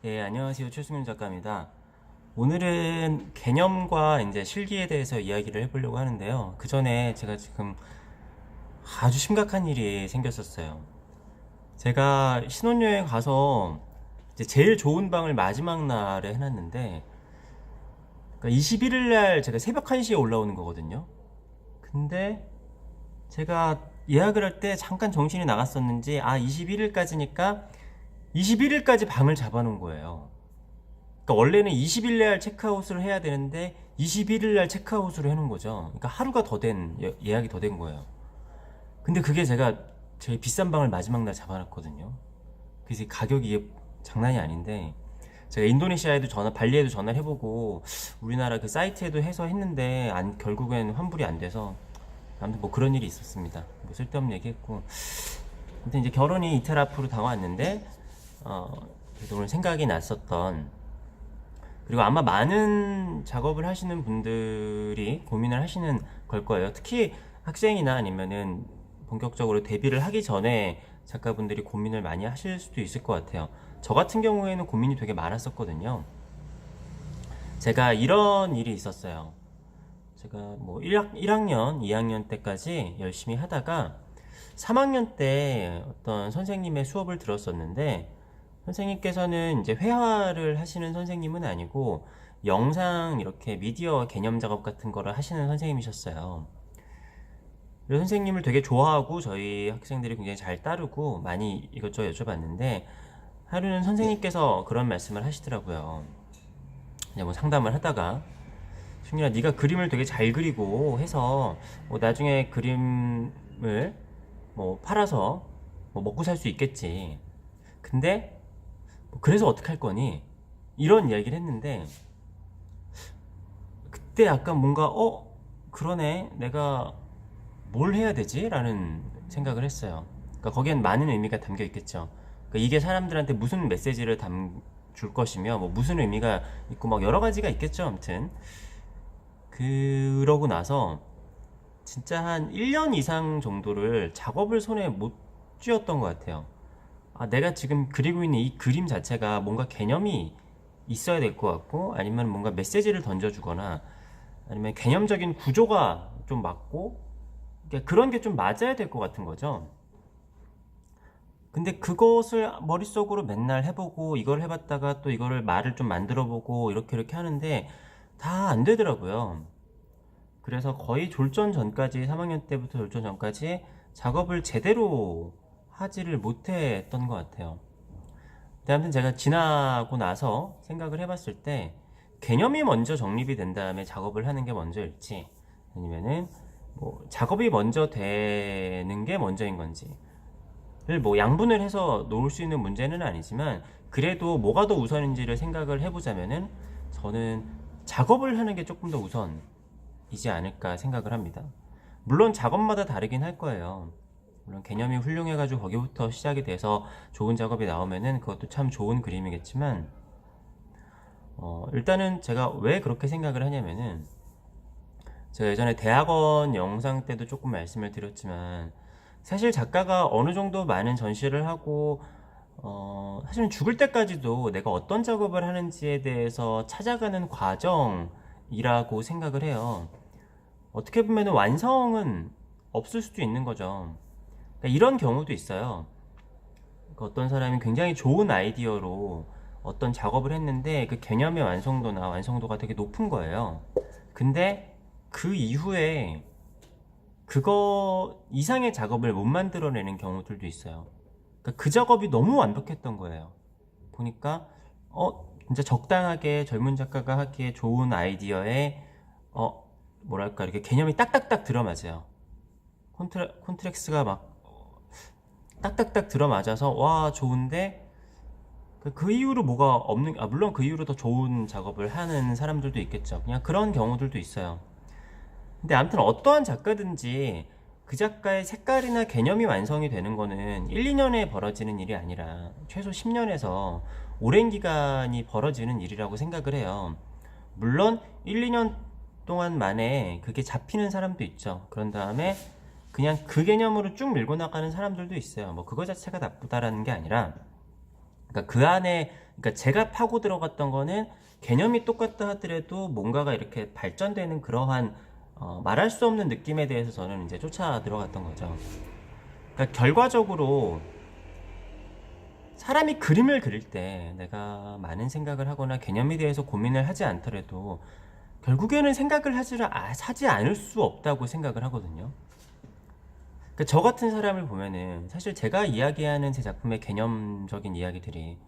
네, 안녕하세요. 최승윤 작가입니다. 오늘은 개념과 이제 실기에 대해서 이야기를 해보려고 하는데요. 그 전에 제가 지금 아주 심각한 일이 생겼었어요. 제가 신혼여행 가서 이제 제일 좋은 방을 마지막 날에 해놨는데, 그러니까 21일 날 제가 새벽 1시에 올라오는 거거든요. 근데 제가 예약을 할 때 잠깐 정신이 나갔었는지, 21일까지니까 21일까지 방을 잡아놓은 거예요. 그러니까 원래는 20일 날 체크아웃을 해야 되는데 21일 날 체크아웃을 해놓은 거죠. 그러니까 하루가 더 된, 예약이 더 된 거예요. 근데 그게 제가 제일 비싼 방을 마지막 날 잡아놨거든요. 그래서 가격이 이게 장난이 아닌데, 제가 인도네시아에도 발리에도 전화를 해보고 우리나라 그 사이트에도 해서 했는데 결국엔 환불이 안 돼서, 아무튼 뭐 그런 일이 있었습니다. 뭐 쓸데없는 얘기했고, 아무튼 이제 결혼이 이틀 앞으로 다가왔는데, 그래도 오늘 생각이 났었던, 그리고 아마 많은 작업을 하시는 분들이 고민을 하시는 걸 거예요. 특히 학생이나 아니면은 본격적으로 데뷔를 하기 전에 작가분들이 고민을 많이 하실 수도 있을 것 같아요. 저 같은 경우에는 고민이 되게 많았었거든요. 제가 이런 일이 있었어요. 제가 뭐 1학년, 2학년 때까지 열심히 하다가 3학년 때 어떤 선생님의 수업을 들었었는데, 선생님께서는 이제 회화를 하시는 선생님은 아니고 영상 이렇게 미디어 개념 작업 같은 거를 하시는 선생님이셨어요. 그래서 선생님을 되게 좋아하고 저희 학생들이 굉장히 잘 따르고 많이 이것저것 여쭤봤는데, 하루는 선생님께서 그런 말씀을 하시더라고요. 이제 뭐 상담을 하다가, 승윤아, 네가 그림을 되게 잘 그리고 해서 뭐 나중에 그림을 뭐 팔아서 뭐 먹고 살 수 있겠지. 근데 뭐 그래서 어떻게 할 거니? 이런 이야기를 했는데, 그때 약간 뭔가 그러네, 내가 뭘 해야 되지? 라는 생각을 했어요. 그러니까 거기엔 많은 의미가 담겨 있겠죠. 그러니까 이게 사람들한테 무슨 메시지를 줄 것이며 뭐 무슨 의미가 있고 막 여러 가지가 있겠죠. 아무튼 그러고 나서 진짜 한 1년 이상 정도를 작업을 손에 못 쥐었던 것 같아요. 내가 지금 그리고 있는 이 그림 자체가 뭔가 개념이 있어야 될 것 같고, 아니면 뭔가 메시지를 던져주거나, 아니면 개념적인 구조가 좀 맞고, 그러니까 그런 게 좀 맞아야 될 것 같은 거죠. 근데 그것을 머릿속으로 맨날 해보고, 이걸 해봤다가 또 이거를 말을 좀 만들어보고, 이렇게 하는데 다 안 되더라고요. 그래서 거의 졸전 전까지, 3학년 때부터 졸전 전까지 작업을 제대로 하지를 못했던 것 같아요. 근데 아무튼 제가 지나고 나서 생각을 해봤을 때, 개념이 먼저 정립이 된 다음에 작업을 하는 게 먼저일지, 아니면은 뭐 작업이 먼저 되는 게 먼저인 건지를 뭐 양분을 해서 놓을 수 있는 문제는 아니지만, 그래도 뭐가 더 우선인지를 생각을 해보자면은 저는 작업을 하는 게 조금 더 우선이지 않을까 생각을 합니다. 물론 작업마다 다르긴 할 거예요. 물론 개념이 훌륭해가지고 거기부터 시작이 돼서 좋은 작업이 나오면은 그것도 참 좋은 그림이겠지만, 일단은 제가 왜 그렇게 생각을 하냐면은, 제가 예전에 대학원 영상 때도 조금 말씀을 드렸지만, 사실 작가가 어느 정도 많은 전시를 하고, 사실은 죽을 때까지도 내가 어떤 작업을 하는지에 대해서 찾아가는 과정이라고 생각을 해요. 어떻게 보면 완성은 없을 수도 있는 거죠. 그러니까 이런 경우도 있어요. 그러니까 어떤 사람이 굉장히 좋은 아이디어로 어떤 작업을 했는데 그 개념의 완성도나 완성도가 되게 높은 거예요. 근데 그 이후에 그거 이상의 작업을 못 만들어내는 경우들도 있어요. 그러니까 그 작업이 너무 완벽했던 거예요. 보니까 진짜 적당하게 젊은 작가가 하기에 좋은 아이디어에 뭐랄까 이렇게 개념이 딱딱딱 들어맞아요. 콘트렉스가 막 딱딱딱 들어맞아서 와 좋은데, 그 이후로 뭐가 없는, 물론 그 이후로 더 좋은 작업을 하는 사람들도 있겠죠. 그냥 그런 경우들도 있어요. 근데 아무튼 어떠한 작가든지 그 작가의 색깔이나 개념이 완성이 되는 거는 1, 2년에 벌어지는 일이 아니라 최소 10년에서 오랜 기간이 벌어지는 일이라고 생각을 해요. 물론 1, 2년 동안 만에 그게 잡히는 사람도 있죠. 그런 다음에 그냥 그 개념으로 쭉 밀고 나가는 사람들도 있어요. 뭐 그거 자체가 나쁘다라는 게 아니라, 그러니까 그 안에, 그러니까 제가 파고 들어갔던 거는 개념이 똑같다 하더라도 뭔가가 이렇게 발전되는 그러한 말할 수 없는 느낌에 대해서 저는 이제 쫓아 들어갔던 거죠. 그러니까 결과적으로 사람이 그림을 그릴 때 내가 많은 생각을 하거나 개념에 대해서 고민을 하지 않더라도 결국에는 생각을 하지 않을 수 없다고 생각을 하거든요. 그러니까 저 같은 사람을 보면은 사실 제가 이야기하는 제 작품의 개념적인 이야기들이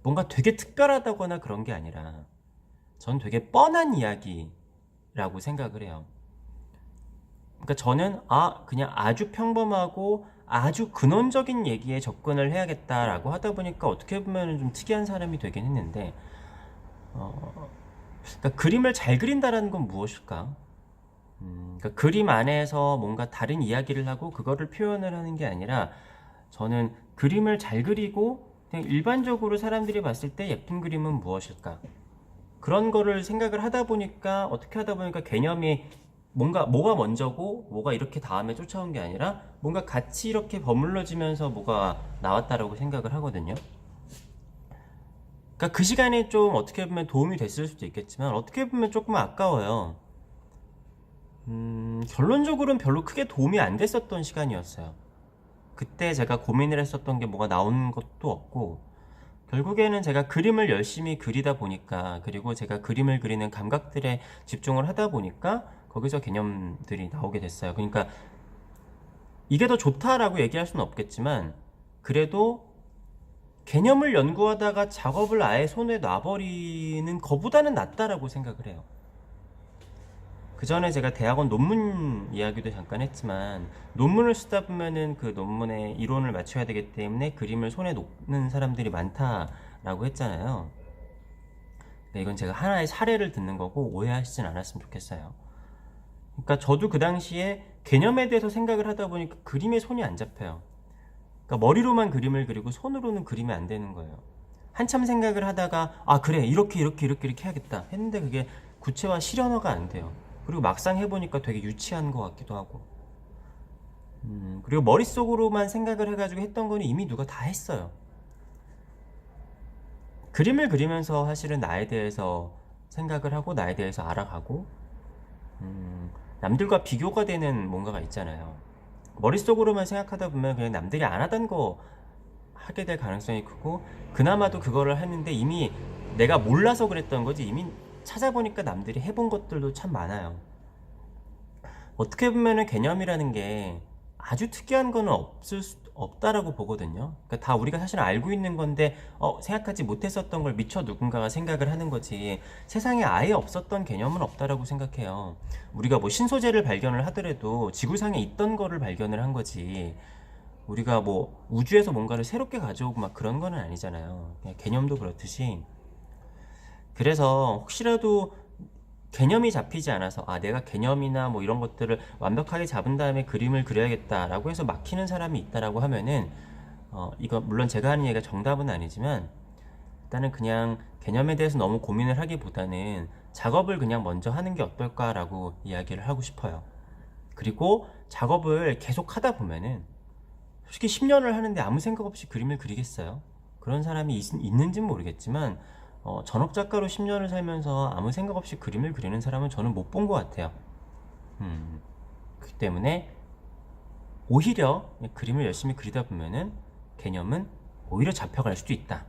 뭔가 되게 특별하다거나 그런 게 아니라 전 되게 뻔한 이야기라고 생각을 해요. 그러니까 저는 그냥 아주 평범하고 아주 근원적인 얘기에 접근을 해야겠다라고 하다 보니까 어떻게 보면 좀 특이한 사람이 되긴 했는데, 그러니까 그림을 잘 그린다라는 건 무엇일까? 그러니까 그림 안에서 뭔가 다른 이야기를 하고 그거를 표현을 하는 게 아니라 저는 그림을 잘 그리고 그냥 일반적으로 사람들이 봤을 때 예쁜 그림은 무엇일까? 그런 거를 생각을 하다 보니까 어떻게 하다 보니까 개념이 뭐가 먼저고 뭐가 이렇게 다음에 쫓아온 게 아니라 뭔가 같이 이렇게 버물러지면서 뭐가 나왔다라고 생각을 하거든요. 그러니까 그 시간에 좀 어떻게 보면 도움이 됐을 수도 있겠지만 어떻게 보면 조금 아까워요. 결론적으로는 별로 크게 도움이 안 됐었던 시간이었어요. 그때 제가 고민을 했었던 게 뭐가 나온 것도 없고 결국에는 제가 그림을 열심히 그리다 보니까 그리고 제가 그림을 그리는 감각들에 집중을 하다 보니까 거기서 개념들이 나오게 됐어요. 그러니까 이게 더 좋다라고 얘기할 수는 없겠지만 그래도 개념을 연구하다가 작업을 아예 손에 놔버리는 것보다는 낫다라고 생각을 해요. 그 전에 제가 대학원 논문 이야기도 잠깐 했지만 논문을 쓰다 보면은 그 논문의 이론을 맞춰야 되기 때문에 그림을 손에 놓는 사람들이 많다라고 했잖아요. 근데 이건 제가 하나의 사례를 듣는 거고 오해하시진 않았으면 좋겠어요. 그러니까 저도 그 당시에 개념에 대해서 생각을 하다 보니까 그림에 손이 안 잡혀요. 그러니까 머리로만 그림을 그리고 손으로는 그림이 안 되는 거예요. 한참 생각을 하다가 그래 이렇게 해야겠다 했는데 그게 구체화 실현화가 안 돼요. 그리고 막상 해보니까 되게 유치한 것 같기도 하고 그리고 머릿속으로만 생각을 해가지고 했던 거는 이미 누가 다 했어요. 그림을 그리면서 사실은 나에 대해서 생각을 하고 나에 대해서 알아가고 남들과 비교가 되는 뭔가가 있잖아요. 머릿속으로만 생각하다 보면 그냥 남들이 안 하던 거 하게 될 가능성이 크고 그나마도 그거를 했는데 이미 내가 몰라서 그랬던 거지 이미 찾아보니까 남들이 해본 것들도 참 많아요. 어떻게 보면은 개념이라는 게 아주 특이한 거는 없다라고 보거든요. 그러니까 다 우리가 사실 알고 있는 건데 생각하지 못했었던 걸 미처 누군가가 생각을 하는 거지 세상에 아예 없었던 개념은 없다라고 생각해요. 우리가 뭐 신소재를 발견을 하더라도 지구상에 있던 거를 발견을 한 거지 우리가 뭐 우주에서 뭔가를 새롭게 가져오고 막 그런 거는 아니잖아요. 그냥 개념도 그렇듯이 그래서 혹시라도 개념이 잡히지 않아서 내가 개념이나 뭐 이런 것들을 완벽하게 잡은 다음에 그림을 그려야겠다라고 해서 막히는 사람이 있다라고 하면은 이거 물론 제가 하는 얘기가 정답은 아니지만 일단은 그냥 개념에 대해서 너무 고민을 하기보다는 작업을 그냥 먼저 하는 게 어떨까라고 이야기를 하고 싶어요. 그리고 작업을 계속 하다 보면은 솔직히 10년을 하는데 아무 생각 없이 그림을 그리겠어요? 그런 사람이 있는지는 모르겠지만 전업 작가로 10년을 살면서 아무 생각 없이 그림을 그리는 사람은 저는 못 본 것 같아요. 그렇기 때문에 오히려 그림을 열심히 그리다 보면은 개념은 오히려 잡혀갈 수도 있다.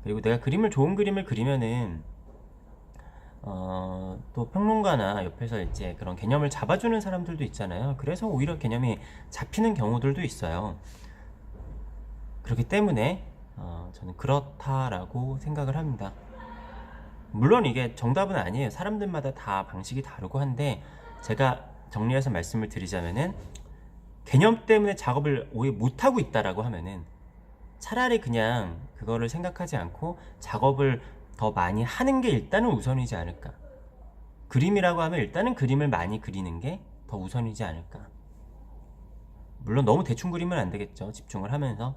그리고 내가 좋은 그림을 그리면은 또 평론가나 옆에서 이제 그런 개념을 잡아주는 사람들도 있잖아요. 그래서 오히려 개념이 잡히는 경우들도 있어요. 그렇기 때문에 저는 그렇다라고 생각을 합니다. 물론 이게 정답은 아니에요. 사람들마다 다 방식이 다르고 한데 제가 정리해서 말씀을 드리자면은 개념 때문에 작업을 오해 못하고 있다라고 하면은 차라리 그냥 그거를 생각하지 않고 작업을 더 많이 하는 게 일단은 우선이지 않을까. 그림이라고 하면 일단은 그림을 많이 그리는 게 더 우선이지 않을까. 물론 너무 대충 그리면 안 되겠죠. 집중을 하면서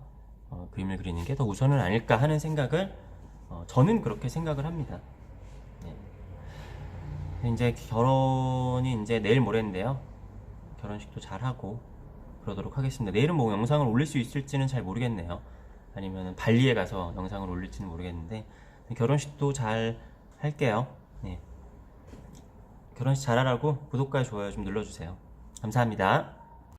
그림을 그리는 게 더 우선은 아닐까 하는 생각을 저는 그렇게 생각을 합니다. 네. 이제 결혼이 이제 내일 모레인데요. 결혼식도 잘 하고 그러도록 하겠습니다. 내일은 뭐 영상을 올릴 수 있을지는 잘 모르겠네요. 아니면 발리에 가서 영상을 올릴지는 모르겠는데 결혼식도 잘 할게요. 네. 결혼식 잘하라고 구독과 좋아요 좀 눌러주세요. 감사합니다.